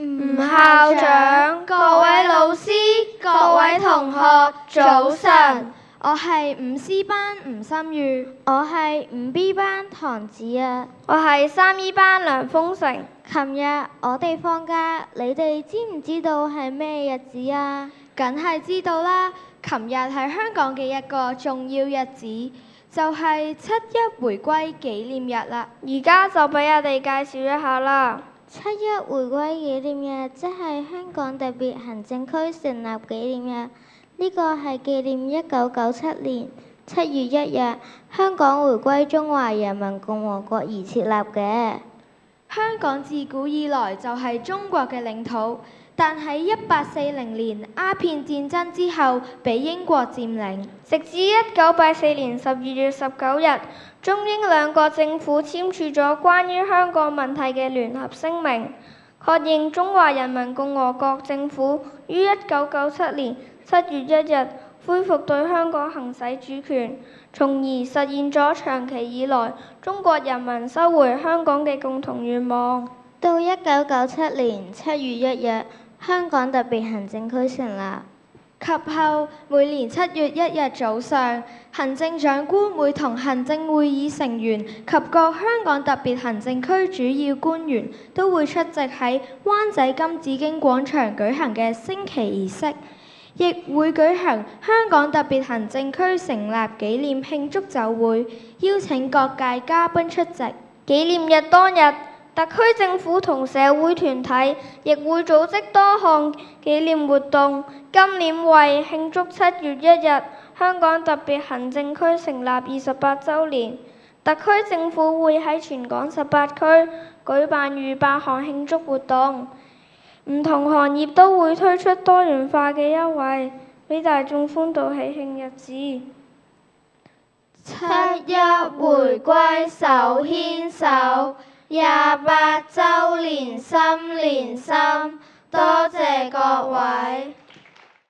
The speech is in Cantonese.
吳校長、各位老師、各位同學，早晨。我係5 C 班吳心宇，我係5 B 班唐子啊，我係3 E 班梁豐成。琴日我哋放假，你哋知唔知道係咩日子啊？梗係知道啦，琴日係香港嘅一個重要日子，就係7·1回歸紀念日啦。而家就俾我哋介紹一下啦。7·1回歸紀念日即係香港特別行政區成立紀念日。呢個係紀念1997年7月1日香港回歸中華人民共和國而設立嘅。香港自古以來就係中國嘅領土，但喺1840年鴉片戰爭之後被英國佔領，直至1984年12月19日，中英兩國政府簽署咗關於香港問題嘅聯合聲明，確認中華人民共和國政府於1997年7月1日恢復對香港行使主權，從而實現咗長期以來中國人民收回香港嘅共同願望。到1997年7月1日，香港特別行政區成立。及後每年7月1日早上，行政長官會同行政會議成員及各香港特別行政區主要官員都會出席喺灣仔金紫荊廣場舉行嘅升旗儀式，亦會舉行香港特別行政區成立紀念慶祝酒會，邀請各界嘉賓出席。紀念日當日，特區政府同社會團體亦會組織多項紀念活動。今年為慶祝7月1日香港特別行政區成立28週年，特區政府會喺全港18區舉辦逾8項慶祝活動。唔同行業都會推出多元化嘅優惠，俾大眾歡度喜慶日子。7·1回歸手牽手，28週年心連心，多謝各位。